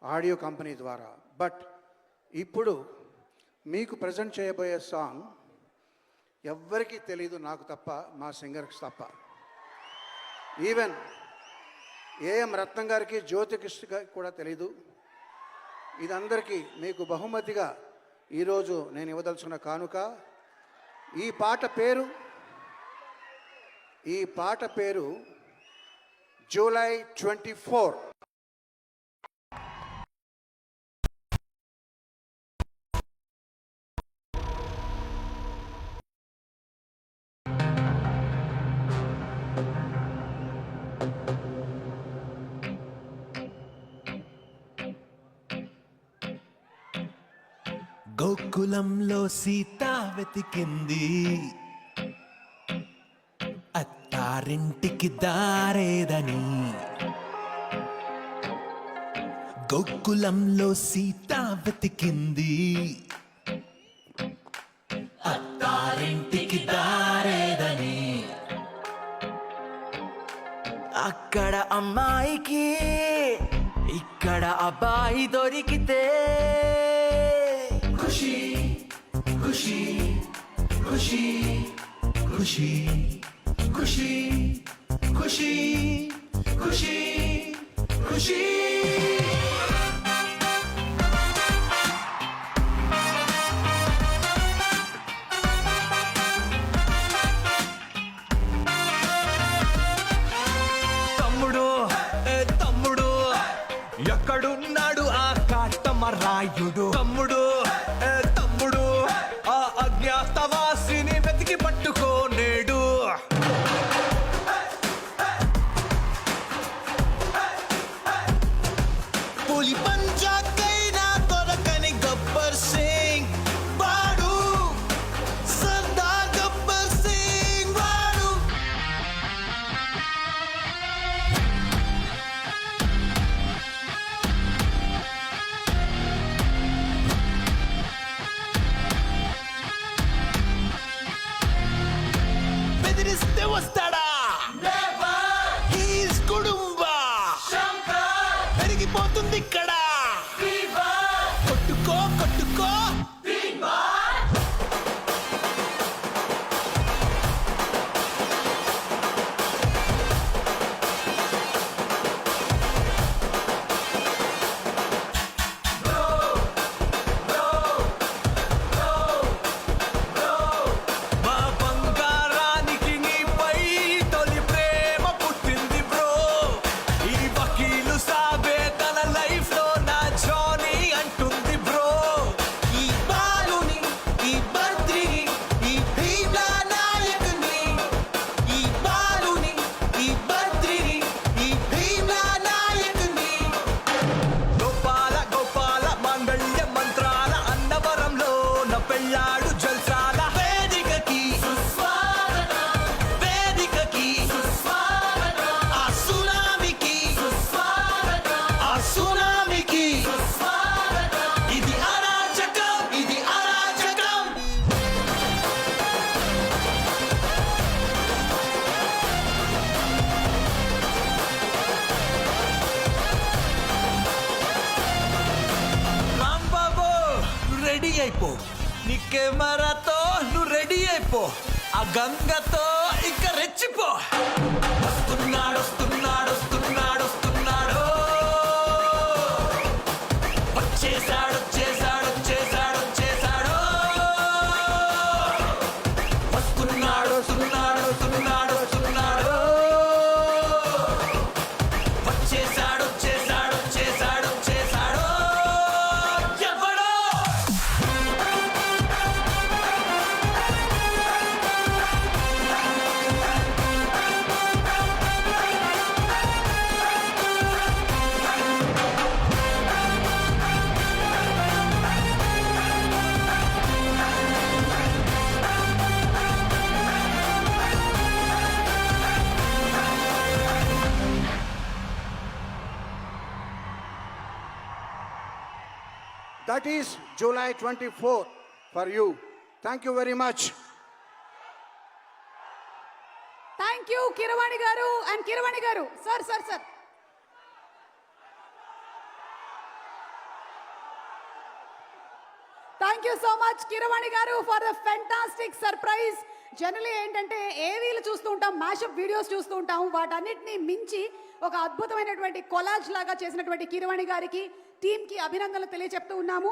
Audio company ద్వారా. But ఇప్పుడు మీకు ప్రజెంట్ చేయబోయే సాంగ్ ఎవ్వరికీ తెలీదు, నాకు తప్ప, మా సింగర్కి తప్ప. ఈవెన్ ఏఎం రత్నం గారికి, జ్యోతికృష్ణ గారికి కూడా తెలీదు. ఇదందరికీ మీకు బహుమతిగా ఈరోజు నేను ఇవ్వదలుచుకున్న కానుక. ఈ పాట పేరు జూలై 24. గోకులంలో సీత వెతికింది, అత్తారింటికి దారేదని. గోకులంలో సీత వెతికింది, అత్తారింటికి దారేదని. అక్కడ అమ్మాయికి ఇక్కడ అబ్బాయి దొరికితే ఖుషి ఖుషి ఖుషి ఖుషి ఖుషి ఖుషి ఖుషి ఖుషి. తమ్ముడు తమ్ముడు ఎక్కడున్నాడు ఆ కాటమరాయుడు? తమ్ముడు తమ్ముడు ఆ అజ్ఞాతవాసిని వెతికి పట్టుకోనేడు. పులి పంజాకైనా దొరకని గబ్బర్ సింగ్ వాడు, సర్దార్ గబ్బర్ సింగ్ వాడు. బెదిరిస్తే వస్తాడా? హీస్ కుడుంబా పెరిగిపోతుంది ఇక్కడ. కొట్టుకో కొట్టుకో మా బంగారానికి నీపై తొలి ప్రేమ పుట్టింది బ్రో. ఈ వకీలు సాబే తన లైఫ్ లో నా జానీ అంటుంది బ్రో. ఈ బాలుని, ఈ బద్రిని, ఈ భీమ్లా నాయకుని, ఈ బాలుని, ఈ బద్రిని, ఈ భీమ్లా నాయకుని. గోపాల గోపాల మాంగళ్య మంత్రాల అన్నవరంలో నా పెళ్ళాడు జల్సాల. వేదికకి వేదికకి ఆ సునామికి ఆ సునామికి. ఇది అరాచకం, ఇది అరాచకం. రాంబాబు రెడీ అయిపో, నీ కెమెరాతో నువ్వు రెడీ అయిపో. ఆ గంగతో ఇక రెచ్చిపో. వస్తున్నాడు వస్తున్నాడు వస్తున్నాడు వస్తున్నాడు, వచ్చేసాడు వచ్చేసాడు వచ్చేసాడు వచ్చేసాడు. వస్తున్నాడు వస్తున్నాడు వస్తున్నాడు వస్తున్నాడు, వచ్చేసాడు వచ్చేసాడు వచ్చేసాడు వచ్చేసాడు. ఎవడో That is July 24 for you. Thank you very much. Thank you Keeravani garu and Keeravani garu. Sir sir sir thank you so much Keeravani garu for the fantastic surprise. Generally ఏంటంటే ఏవీలు చూస్తూ ఉంటాం, మ్యాషప్ వీడియోస్ చూస్తూ ఉంటాం, వాటన్నిటిని మించి ఒక అద్భుతమైనటువంటి కొలాజ్ లాగా చేసినటువంటి కిరవాణి గారికి టీంకి అభినందనలు తెలియజెప్తూ ఉన్నాము.